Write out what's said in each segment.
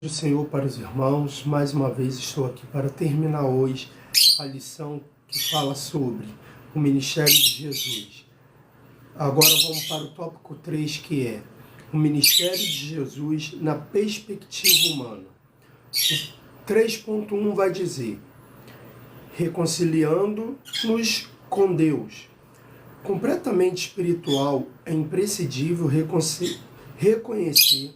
Do Senhor para os irmãos, mais uma vez estou aqui para terminar hoje a lição que fala sobre o ministério de Jesus. Agora vamos para o tópico 3, que é o ministério de Jesus na perspectiva humana. O 3.1 vai dizer: reconciliando-nos com Deus. Completamente espiritual, é imprescindível reconhecer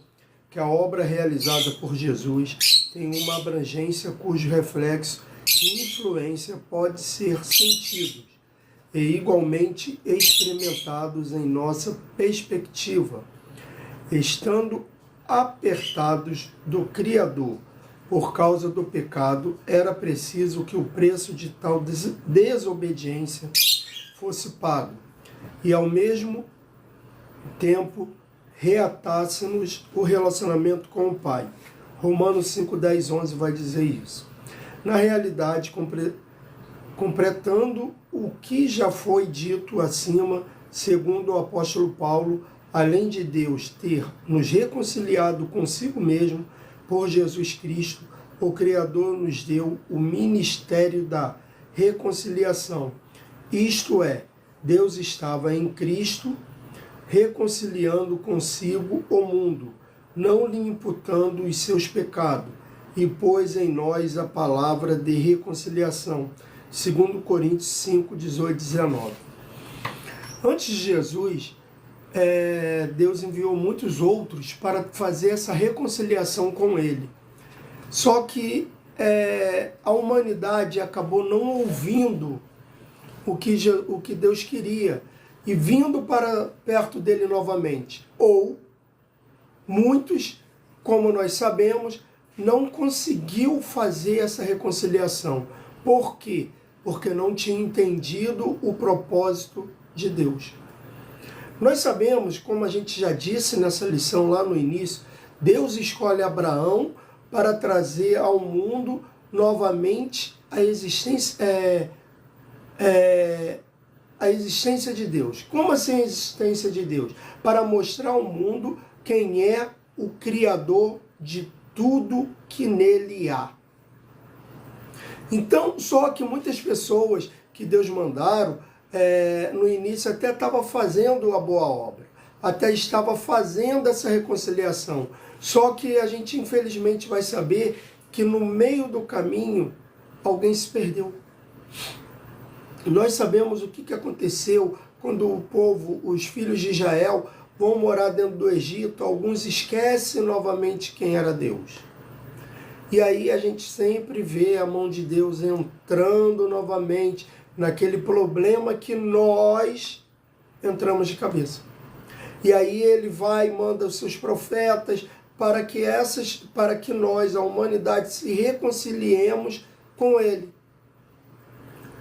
que a obra realizada por Jesus tem uma abrangência cujo reflexo e influência pode ser sentidos e igualmente experimentados em nossa perspectiva, estando apertados do Criador. Por causa do pecado, era preciso que o preço de tal desobediência fosse pago e, ao mesmo tempo, reatássemos o relacionamento com o Pai. Romanos 5, 10, 11 vai dizer isso. Na realidade, completando o que já foi dito acima, segundo o apóstolo Paulo, além de Deus ter nos reconciliado consigo mesmo por Jesus Cristo, o Criador nos deu o ministério da reconciliação. Isto é, Deus estava em Cristo reconciliando consigo o mundo, não lhe imputando os seus pecados, e pôs em nós a palavra de reconciliação. 2 Coríntios 5, 18, 19. Antes de Jesus, Deus enviou muitos outros para fazer essa reconciliação com ele. Só que a humanidade acabou não ouvindo o que Deus queria e vindo para perto dele novamente. Ou muitos, como nós sabemos, não conseguiu fazer essa reconciliação. Por quê? Porque não tinha entendido o propósito de Deus. Nós sabemos, como a gente já disse nessa lição lá no início, Deus escolhe Abraão para trazer ao mundo novamente a existência de Deus. Como assim a existência de Deus? Para mostrar ao mundo quem é o Criador de tudo que nele há. Então, só que muitas pessoas que Deus mandaram, no início até estava fazendo a boa obra, até estava fazendo essa reconciliação. Só que a gente infelizmente vai saber que no meio do caminho alguém se perdeu. Nós sabemos o que aconteceu quando o povo, os filhos de Israel, vão morar dentro do Egito. Alguns esquecem novamente quem era Deus. E aí a gente sempre vê a mão de Deus entrando novamente naquele problema que nós entramos de cabeça. E aí ele vai e manda os seus profetas para que nós, a humanidade, se reconciliemos com ele.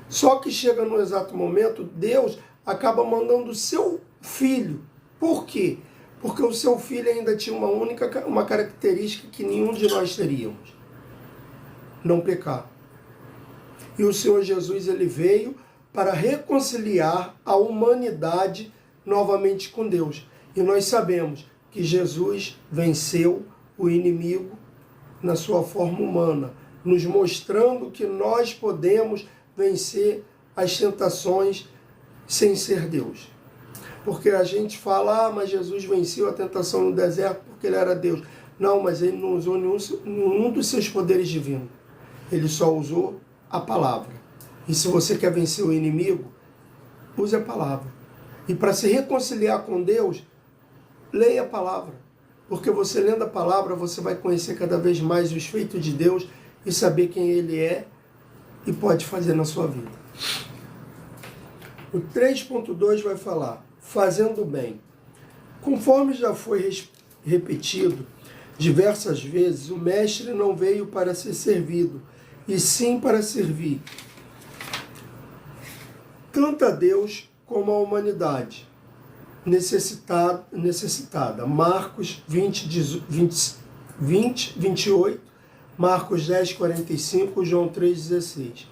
Só que chega no exato momento, Deus acaba mandando o seu filho. Por quê? Porque o seu filho ainda tinha uma característica que nenhum de nós teríamos: não pecar. E o Senhor Jesus, ele veio para reconciliar a humanidade novamente com Deus. E nós sabemos que Jesus venceu o inimigo na sua forma humana, nos mostrando que nós podemos vencer as tentações sem ser Deus. Porque a gente fala, mas Jesus venceu a tentação no deserto porque ele era Deus. Não, mas ele não usou nenhum dos seus poderes divinos. Ele só usou a palavra. E se você quer vencer o inimigo, use a palavra. E para se reconciliar com Deus, leia a palavra. Porque você lendo a palavra, você vai conhecer cada vez mais os feitos de Deus e saber quem ele é e pode fazer na sua vida. O 3.2 vai falar: fazendo bem. Conforme já foi repetido diversas vezes, o mestre não veio para ser servido, e sim para servir, tanto a Deus como a humanidade necessitada. Marcos 20, 28, Marcos 10, 45, João 3, 16.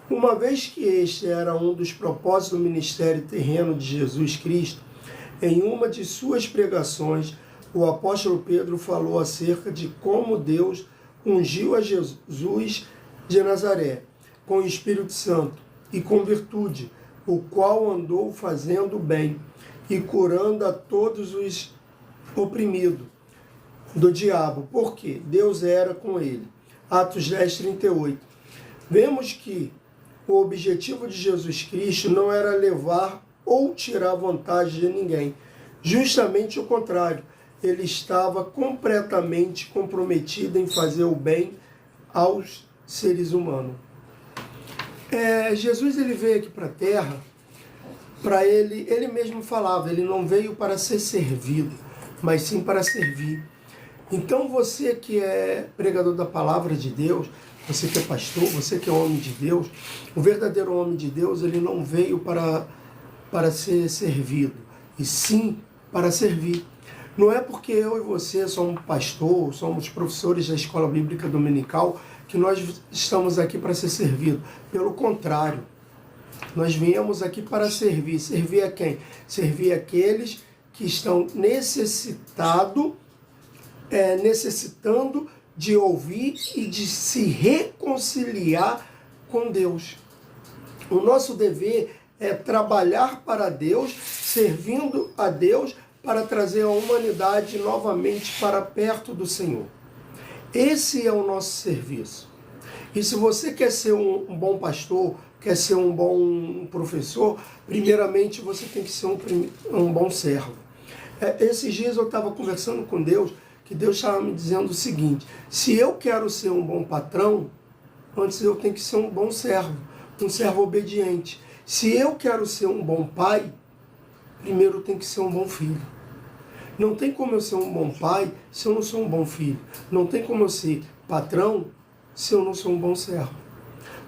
Uma vez que este era um dos propósitos do ministério terreno de Jesus Cristo, em uma de suas pregações, o apóstolo Pedro falou acerca de como Deus ungiu a Jesus de Nazaré com o Espírito Santo e com virtude, o qual andou fazendo bem e curando a todos os oprimidos do diabo, porque Deus era com ele. Atos 10, 38. Vemos que o objetivo de Jesus Cristo não era levar ou tirar vantagem de ninguém. Justamente o contrário. Ele estava completamente comprometido em fazer o bem aos seres humanos. Jesus ele veio aqui para a Terra, para ele mesmo falava, ele não veio para ser servido, mas sim para servir. Então você que é pregador da palavra de Deus, você que é pastor, você que é homem de Deus, o verdadeiro homem de Deus, ele não veio para ser servido, e sim para servir. Não é porque eu e você somos pastor, somos professores da escola bíblica dominical, que nós estamos aqui para ser servido. Pelo contrário, nós viemos aqui para servir. Servir a quem? Servir aqueles que estão necessitando de ouvir e de se reconciliar com Deus. O nosso dever é trabalhar para Deus, servindo a Deus, para trazer a humanidade novamente para perto do Senhor. Esse é o nosso serviço. E se você quer ser um bom pastor, quer ser um bom professor, primeiramente você tem que ser um bom servo. Esses dias eu estava conversando com Deus, que Deus estava me dizendo o seguinte: se eu quero ser um bom patrão, antes eu tenho que ser um bom servo, um servo obediente. Se eu quero ser um bom pai, primeiro eu tenho que ser um bom filho. Não tem como eu ser um bom pai se eu não sou um bom filho. Não tem como eu ser patrão se eu não sou um bom servo.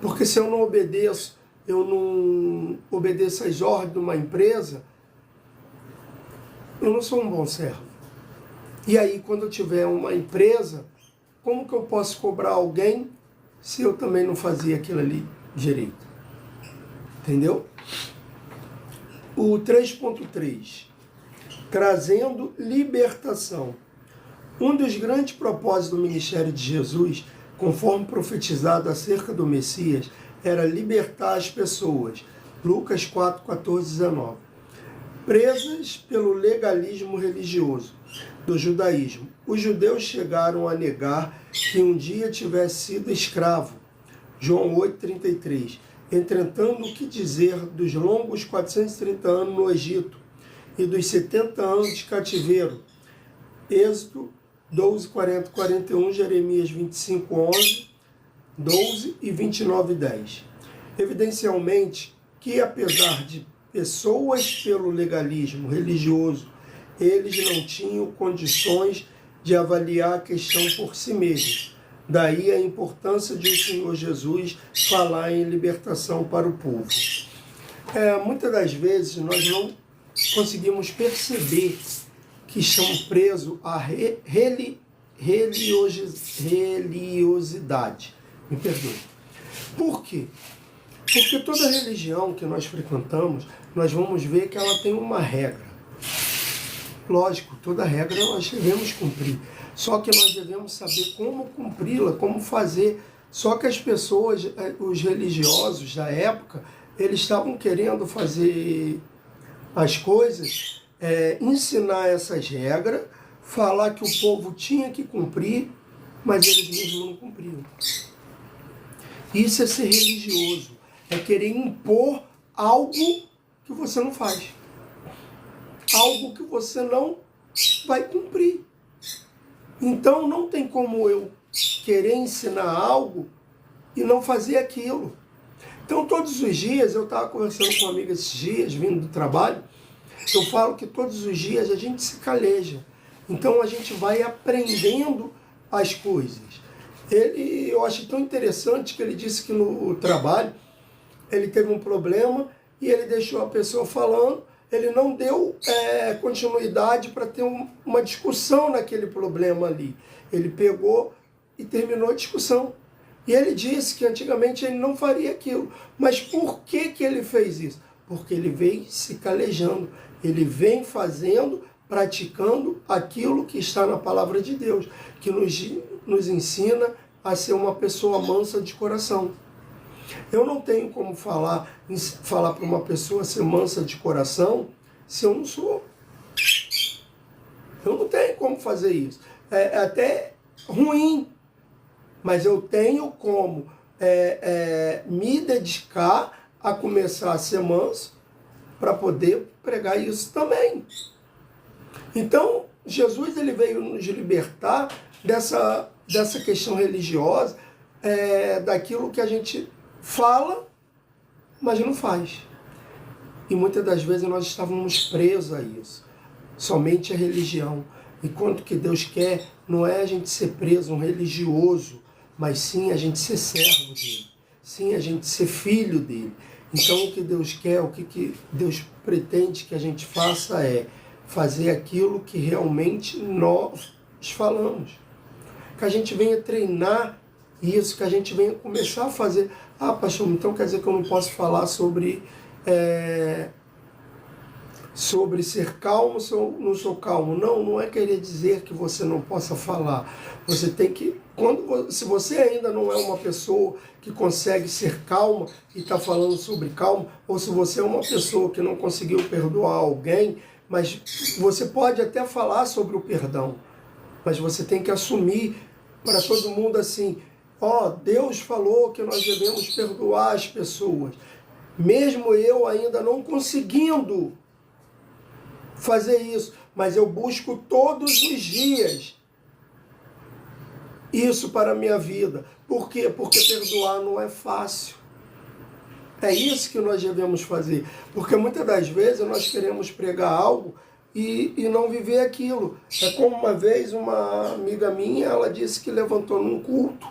Porque se eu não obedeço às ordens de uma empresa, eu não sou um bom servo. E aí, quando eu tiver uma empresa, como que eu posso cobrar alguém se eu também não fazia aquilo ali direito? Entendeu? O 3.3, trazendo libertação. Um dos grandes propósitos do ministério de Jesus, conforme profetizado acerca do Messias, era libertar as pessoas. Lucas 4, 14, 19. Presas pelo legalismo religioso do judaísmo. Os judeus chegaram a negar que um dia tivesse sido escravo. João 8, 33. Entretanto, o que dizer dos longos 430 anos no Egito e dos 70 anos de cativeiro? Êxodo 12, 40, 41, Jeremias 25, 11, 12 e 29, 10. Evidencialmente que, apesar de pessoas pelo legalismo religioso, eles não tinham condições de avaliar a questão por si mesmos. Daí a importância de o Senhor Jesus falar em libertação para o povo. Muitas das vezes nós não conseguimos perceber que estamos presos à religiosidade. Me perdoe. Por quê? Porque toda religião que nós frequentamos, nós vamos ver que ela tem uma regra. Lógico, toda regra nós devemos cumprir. Só que nós devemos saber como cumpri-la, como fazer. Só que as pessoas, os religiosos da época, eles estavam querendo fazer as coisas, ensinar essas regras, falar que o povo tinha que cumprir, mas eles mesmos não cumpriam. Isso é ser religioso, é querer impor algo que você não faz. Algo que você não vai cumprir. Então não tem como eu querer ensinar algo e não fazer aquilo. Então todos os dias, eu estava conversando com uma amiga esses dias, vindo do trabalho, eu falo que todos os dias a gente se caleja. Então a gente vai aprendendo as coisas. Eu achei tão interessante que ele disse que no trabalho ele teve um problema e ele deixou a pessoa falando, ele não deu continuidade para ter uma discussão naquele problema ali. Ele pegou e terminou a discussão. E ele disse que antigamente ele não faria aquilo. Mas por que ele fez isso? Porque ele vem se calejando, ele vem fazendo praticando aquilo que está na palavra de Deus, que nos ensina a ser uma pessoa mansa de coração. Eu não tenho como falar para uma pessoa ser mansa de coração se eu não sou. Eu não tenho como fazer isso. É até ruim, mas eu tenho como me dedicar a começar a ser manso para poder pregar isso também. Então, Jesus ele veio nos libertar dessa questão religiosa, daquilo que a gente fala, mas não faz. E muitas das vezes nós estávamos presos a isso, somente a religião. Enquanto que Deus quer não é a gente ser preso, um religioso, mas sim a gente ser servo dele, sim a gente ser filho dele. Então o que Deus quer, o que Deus pretende que a gente faça é fazer aquilo que realmente nós falamos. Que a gente venha treinar isso, que a gente venha começar a fazer. Ah, pastor, então quer dizer que eu não posso falar sobre ser calmo se eu não sou calmo. Não, não é querer dizer que você não possa falar. Você tem que, se você ainda não é uma pessoa que consegue ser calma e está falando sobre calma, ou se você é uma pessoa que não conseguiu perdoar alguém, mas você pode até falar sobre o perdão, mas você tem que assumir para todo mundo assim, Deus falou que nós devemos perdoar as pessoas, mesmo eu ainda não conseguindo fazer isso, mas eu busco todos os dias isso para a minha vida. Por quê? Porque perdoar não é fácil. É isso que nós devemos fazer, porque muitas das vezes nós queremos pregar algo e não viver aquilo. É como uma vez uma amiga minha, ela disse que levantou num culto,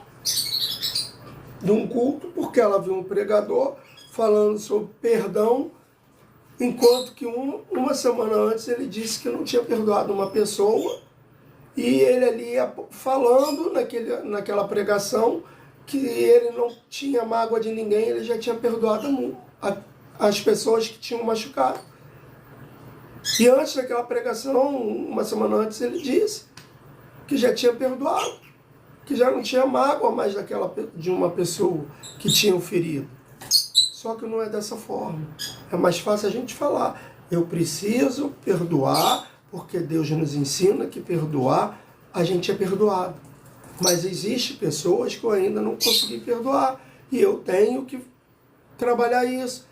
porque ela viu um pregador falando sobre perdão, enquanto que uma semana antes ele disse que não tinha perdoado uma pessoa, e ele ali falando naquela pregação que ele não tinha mágoa de ninguém, ele já tinha perdoado as pessoas que tinham machucado. E antes daquela pregação, uma semana antes, ele disse que já tinha perdoado, que já não tinha mágoa mais de uma pessoa que tinha o ferido. Só que não é dessa forma. É mais fácil a gente falar, eu preciso perdoar, porque Deus nos ensina que perdoar, a gente é perdoado. Mas existem pessoas que eu ainda não consegui perdoar, e eu tenho que trabalhar isso.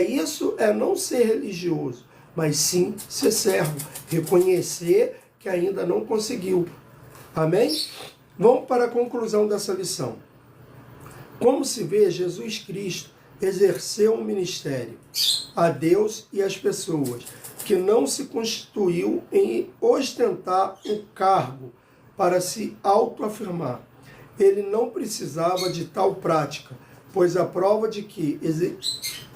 Isso é não ser religioso, mas sim ser servo, reconhecer que ainda não conseguiu. Amém? Vamos para a conclusão dessa lição. Como se vê, Jesus Cristo exerceu um ministério a Deus e às pessoas, que não se constituiu em ostentar um cargo para se autoafirmar. Ele não precisava de tal prática, pois a prova de que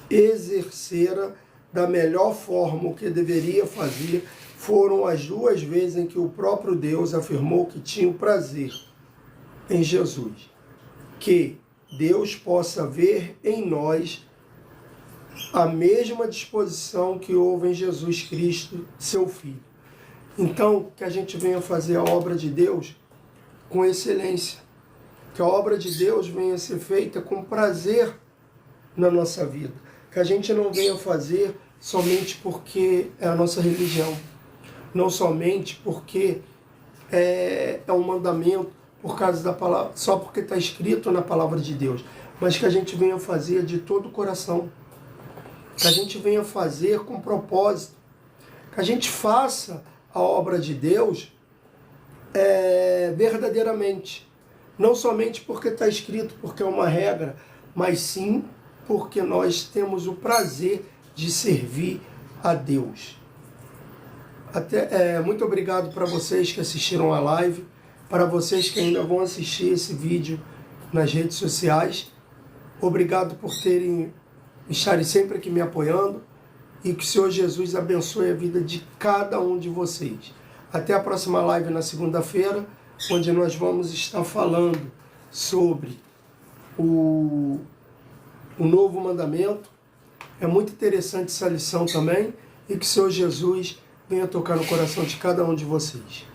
exercera da melhor forma o que deveria fazer foram as 2 vezes em que o próprio Deus afirmou que tinha o prazer em Jesus. Que Deus possa ver em nós a mesma disposição que houve em Jesus Cristo, seu Filho. Então, que a gente venha fazer a obra de Deus com excelência. Que a obra de Deus venha ser feita com prazer na nossa vida. Que a gente não venha fazer somente porque é a nossa religião. Não somente porque é um mandamento, por causa da palavra, só porque está escrito na palavra de Deus. Mas que a gente venha fazer de todo o coração. Que a gente venha fazer com propósito. Que a gente faça a obra de Deus verdadeiramente. Não somente porque está escrito, porque é uma regra, mas sim porque nós temos o prazer de servir a Deus. Muito obrigado para vocês que assistiram a live, para vocês que ainda vão assistir esse vídeo nas redes sociais. Obrigado por estarem sempre aqui me apoiando, e que o Senhor Jesus abençoe a vida de cada um de vocês. Até a próxima live na segunda-feira, onde nós vamos estar falando sobre o novo mandamento. É muito interessante essa lição também, e que o Senhor Jesus venha tocar no coração de cada um de vocês.